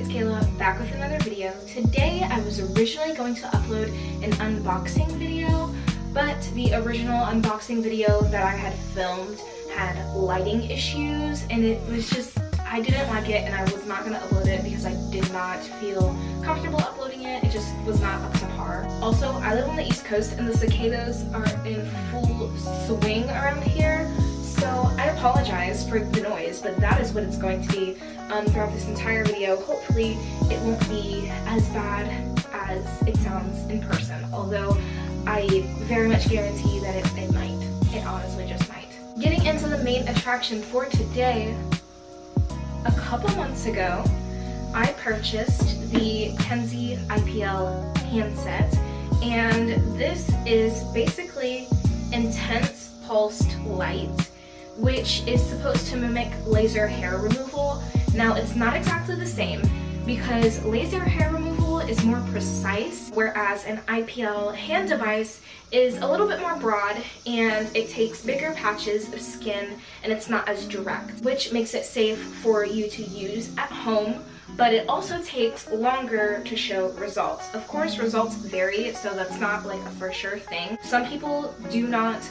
it's Kayla back with another video. Today I was originally going to upload an unboxing video, but the original unboxing video that I had filmed had lighting issues and it was just, I didn't like it and I was not going to upload it because I did not feel comfortable uploading it. It just was not up to par. Also, I live on the East Coast and the cicadas are in full swing around here. So I apologize for the noise, but that is what it's going to be throughout this entire video. Hopefully it won't be as bad as it sounds in person, although I very much guarantee that it might. It honestly just might. Getting into the main attraction for today, a couple months ago, I purchased the Kenzzi IPL handset, and this is basically intense pulsed light, which is supposed to mimic laser hair removal. Now, it's not exactly the same because laser hair removal is more precise, whereas an IPL hand device is a little bit more broad and it takes bigger patches of skin and it's not as direct, which makes it safe for you to use at home, but it also takes longer to show results. Of course, results vary, so that's not like a for sure thing. Some people do not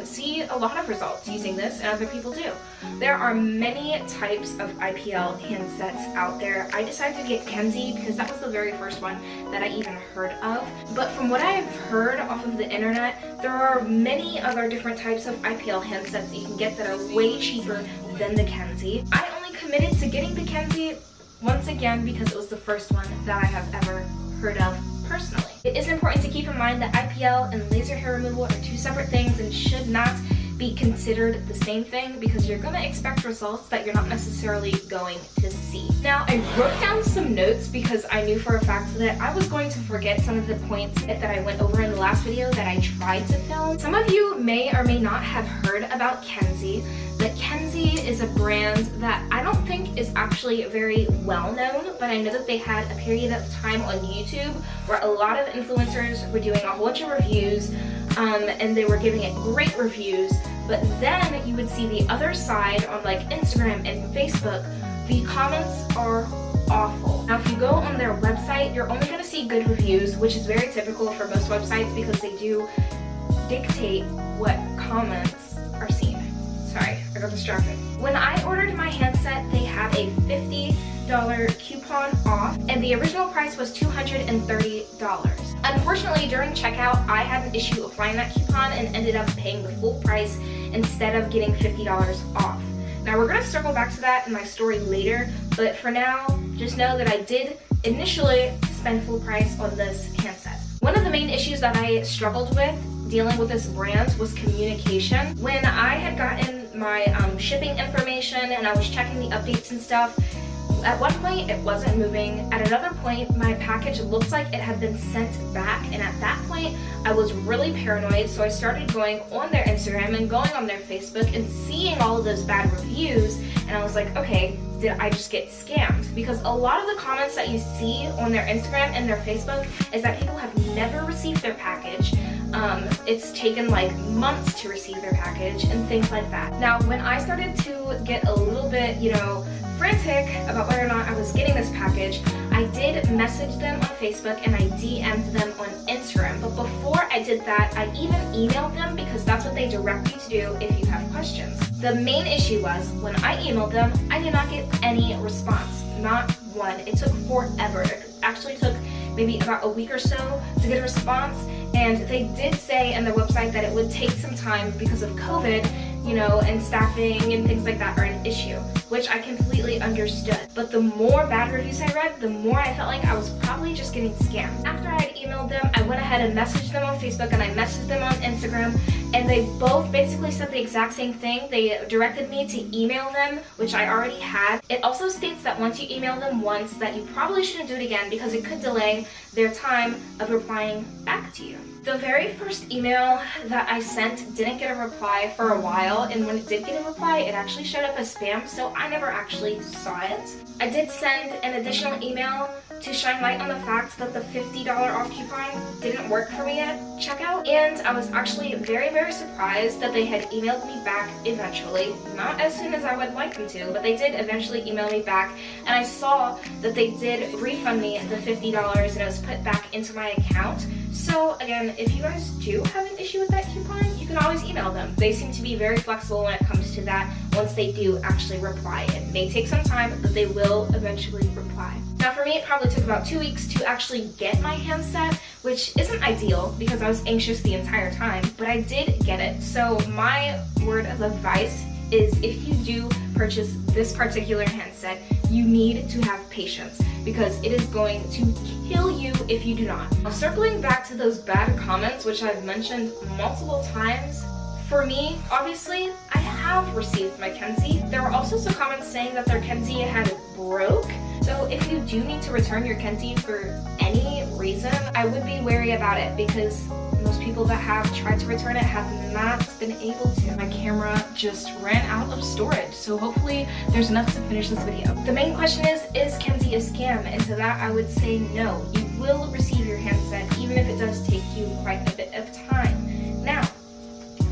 see a lot of results using this, and other people do. There are many types of IPL handsets out there. I decided to get Kenzzi because that was the very first one that I even heard of. But from what I've heard off of the internet, there are many other different types of IPL handsets that you can get that are way cheaper than the Kenzzi. I only committed to getting the Kenzzi once again because it was the first one that I have ever heard of personally. It is important to keep in mind that IPL and laser hair removal are two separate things and should not be considered the same thing because you're going to expect results that you're not necessarily going to see. Now, I wrote down some notes because I knew for a fact that I was going to forget some of the points that I went over in the last video that I tried to film. Some of you may or may not have heard about Kenzzi, but Kenzzi is a brand that I don't think is actually very well known, but I know that they had a period of time on YouTube where a lot of influencers were doing a whole bunch of reviews and they were giving it great reviews, but then you would see the other side on like Instagram and Facebook, the comments are awful. Now if you go on their website, you're only going to see good reviews, which is very typical for most websites because they do dictate what comments are seen. Sorry, I got distracted. When I ordered my handset, they had a $50 coupon off, and the original price was $230. Unfortunately, during checkout, I had an issue applying that coupon and ended up paying the full price instead of getting $50 off. Now, we're going to circle back to that in my story later, but for now, just know that I did initially spend full price on this handset. One of the main issues that I struggled with dealing with this brand was communication. When I had gotten my shipping information and I was checking the updates and stuff, at one point it wasn't moving. At another point, my package looked like it had been sent back, and at that point I was really paranoid, so I started going on their Instagram and going on their Facebook and seeing all of those bad reviews, and I was like, okay, did I just get scammed? Because a lot of the comments that you see on their Instagram and their Facebook is that people have never received their package. It's taken like months to receive their package and things like that. Now, when I started to get a little bit, frantic about whether or not I was getting this package, I did message them on Facebook and I DM'd them on Instagram. But before I did that, I even emailed them because that's what they direct you to do if you have questions. The main issue was when I emailed them, I did not get any response, not one. It took forever. It actually took maybe about a week or so to get a response, and they did say on their website that it would take some time because of COVID, and staffing and things like that are an issue, which I completely understood. But the more bad reviews I read, the more I felt like I was probably just getting scammed. After I had emailed them, I went ahead and messaged them on Facebook and I messaged them on Instagram, and they both basically said the exact same thing. They directed me to email them, which I already had. It also states that once you email them once, that you probably shouldn't do it again because it could delay their time of replying back to you. The very first email that I sent didn't get a reply for a while, and when it did get a reply, it actually showed up as spam, so I never actually saw it. I did send an additional email to shine light on the fact that the $50 off coupon didn't work for me at checkout, and I was actually very, very surprised that they had emailed me back eventually. Not as soon as I would like them to, but they did eventually email me back, and I saw that they did refund me the $50 and it was put back into my account. So again, if you guys do have an issue with that coupon, you can always email them. They seem to be very flexible when it comes to that once they do actually reply. It may take some time, but they will eventually reply. Now for me, it probably took about 2 weeks to actually get my handset, which isn't ideal because I was anxious the entire time, but I did get it. So my word of advice is if you do purchase this particular handset, you need to have patience because it is going to kill you if you do not. Now, circling back to those bad comments, which I've mentioned multiple times, for me, obviously, I have received my Kenzzi. There were also some comments saying that their Kenzzi had broke. So if you do need to return your Kenzzi for any reason, I would be wary about it because most people that have tried to return it have not been able to. My camera just ran out of storage, so hopefully there's enough to finish this video. The main question is Kenzzi a scam? And to that I would say no. You will receive your handset even if it does take you quite a bit of time. Now,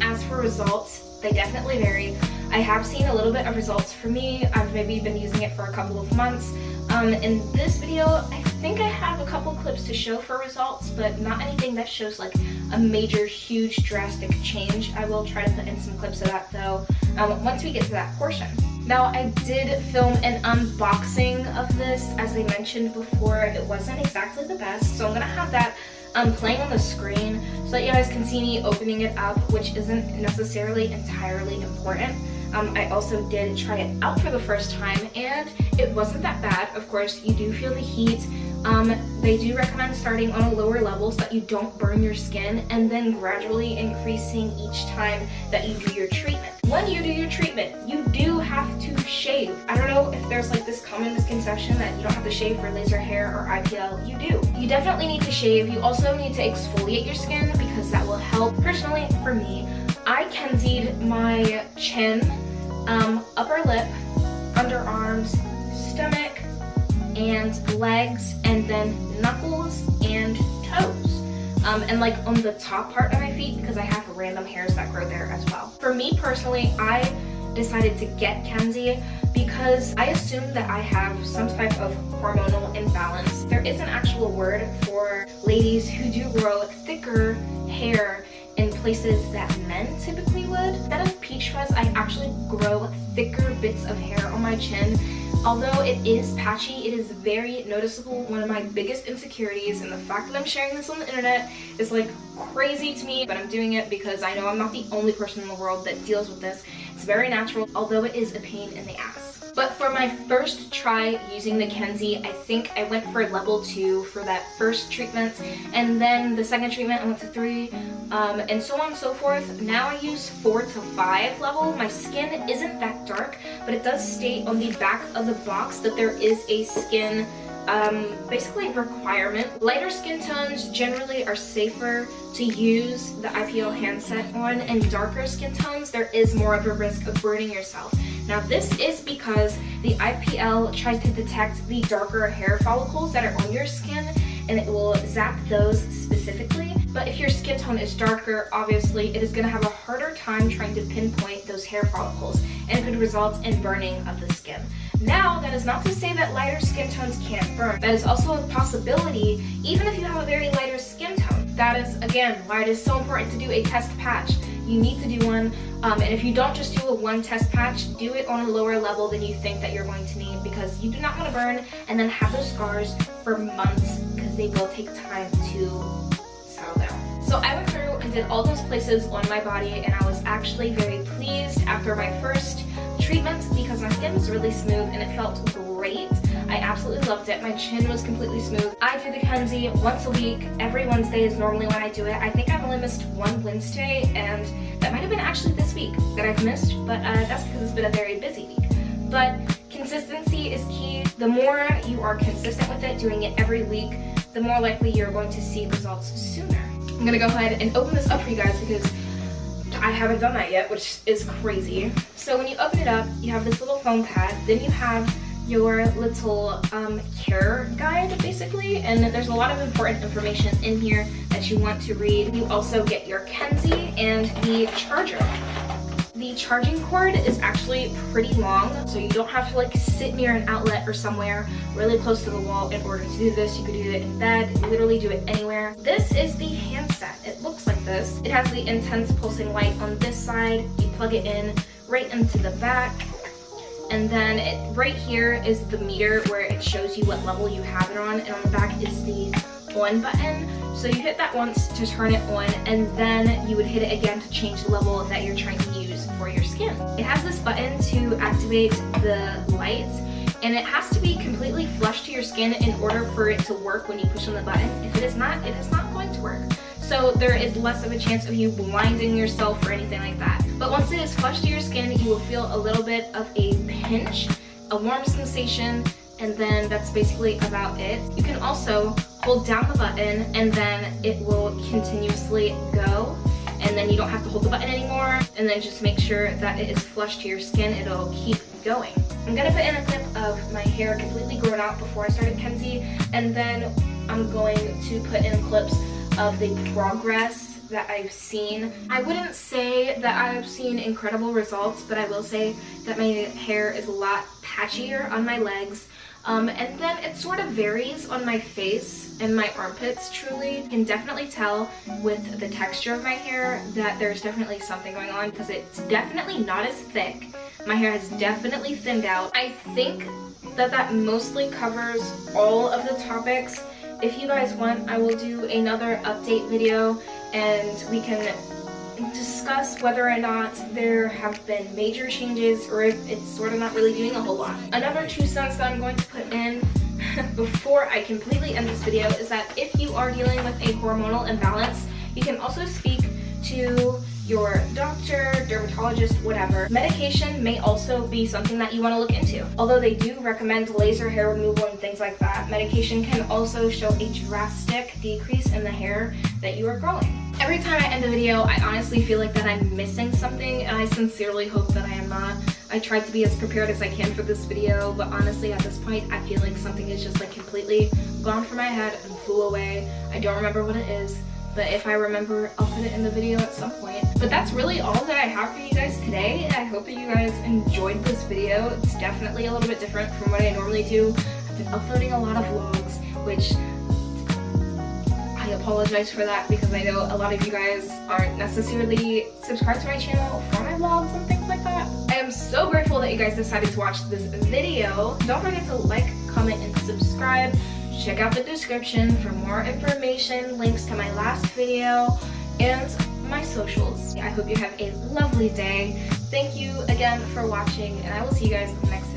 as for results, they definitely vary. I have seen a little bit of results for me. I've maybe been using it for a couple of months. In this video, I think I have a couple clips to show for results, but not anything that shows like a major, huge, drastic change. I will try to put in some clips of that though, once we get to that portion. Now, I did film an unboxing of this. As I mentioned before, it wasn't exactly the best, so I'm gonna have that playing on the screen so that you guys can see me opening it up, which isn't necessarily entirely important. I also did try it out for the first time and it wasn't that bad. Of course, you do feel the heat. They do recommend starting on a lower level so that you don't burn your skin and then gradually increasing each time that you do your treatment. When you do your treatment, you do have to shave. I don't know if there's like this common misconception that you don't have to shave for laser hair or IPL. You do. You definitely need to shave. You also need to exfoliate your skin because that will help. Personally, for me, I Kenzzi'd my chin, upper lip, underarms, stomach, and legs, and then knuckles and toes. And like on the top part of my feet because I have random hairs that grow there as well. For me personally, I decided to get Kenzzi because I assumed that I have some type of hormonal imbalance. There is an actual word for ladies who do grow thicker hair in places that men typically would. Instead of peach fuzz, I actually grow thicker bits of hair on my chin. Although it is patchy, it is very noticeable. One of my biggest insecurities, and the fact that I'm sharing this on the internet is like crazy to me, but I'm doing it because I know I'm not the only person in the world that deals with this. It's very natural, although it is a pain in the ass. But for my first try using the Kenzzi, I think I went for level 2 for that first treatment, and then the second treatment I went to 3, and so on and so forth. Now I use 4 to 5 level. My skin isn't that dark, but it does state on the back of the box that there is a skin basically requirement. Lighter skin tones generally are safer to use the IPL handset on, and darker skin tones, there is more of a risk of burning yourself. Now this is because the IPL tries to detect the darker hair follicles that are on your skin, and it will zap those specifically. But if your skin tone is darker, obviously it is going to have a harder time trying to pinpoint those hair follicles, and it could result in burning of the skin. Now, that is not to say that lighter skin tones can't burn. That is also a possibility, even if you have a very lighter skin tone. That is, again, why it is so important to do a test patch. You need to do one, and if you don't just do a one test patch, do it on a lower level than you think that you're going to need, because you do not want to burn and then have those scars for months, because they will take time to settle down. So I went through and did all those places on my body, and I was actually very pleased after my first treatment because my skin was really smooth and it felt great. I absolutely loved it. My chin was completely smooth. I do the Kenzzi once a week. Every Wednesday is normally when I do it. I think I've only missed one Wednesday, and that might have been actually this week that I've missed, but that's because it's been a very busy week. But consistency is key. The more you are consistent with it, doing it every week, the more likely you're going to see results sooner. I'm gonna go ahead and open this up for you guys because I haven't done that yet, which is crazy. So when you open it up, you have this little foam pad, then you have your little care guide basically, and there's a lot of important information in here that you want to read. You also get your Kenzzi and the charger. The charging cord is actually pretty long, so you don't have to like sit near an outlet or somewhere really close to the wall in order to do this. You could do it in bed, literally do it anywhere. This is the handset. It looks like this. It has the intense pulsing light on this side. You plug it in right into the back, and then right here is the meter where it shows you what level you have it on, and on the back is the on button. So you hit that once to turn it on, and then you would hit it again to change the level that you're trying to use for your skin. It has this button to activate the lights, and it has to be completely flush to your skin in order for it to work when you push on the button. If it is not going to work. So there is less of a chance of you blinding yourself or anything like that. But once it is flush to your skin, you will feel a little bit of a pinch, a warm sensation, and then that's basically about it. You can also hold down the button and then it will continuously go, and then you don't have to hold the button anymore, and then just make sure that it is flush to your skin. It'll keep going. I'm gonna put in a clip of my hair completely grown out before I started Kenzzi, and then I'm going to put in clips of the progress that I've seen. I wouldn't say that I've seen incredible results, but I will say that my hair is a lot patchier on my legs. And then it sort of varies on my face and my armpits. Truly, you can definitely tell with the texture of my hair that there's definitely something going on, because it's definitely not as thick. My hair has definitely thinned out. I think that mostly covers all of the topics. If you guys want, I will do another update video and we can discuss whether or not there have been major changes or if it's sort of not really doing a whole lot. Another 2 cents that I'm going to put in before I completely end this video is that if you are dealing with a hormonal imbalance, you can also speak to your doctor, dermatologist, whatever. Medication may also be something that you want to look into. Although they do recommend laser hair removal and things like that, medication can also show a drastic decrease in the hair that you are growing. Every time I end a video, I honestly feel like that I'm missing something, and I sincerely hope that I am not. I tried to be as prepared as I can for this video, but honestly at this point I feel like something is just like completely gone from my head and flew away. I don't remember what it is, but if I remember, I'll put it in the video at some point. But that's really all that I have for you guys today. I hope that you guys enjoyed this video. It's definitely a little bit different from what I normally do. I've been uploading a lot of vlogs, which I apologize for that, because I know a lot of you guys aren't necessarily subscribed to my channel for my vlogs and things like that. I am so grateful that you guys decided to watch this video. Don't forget to like, comment, and subscribe. Check out the description for more information, links to my last video, and my socials. I hope you have a lovely day. Thank you again for watching, and I will see you guys next time.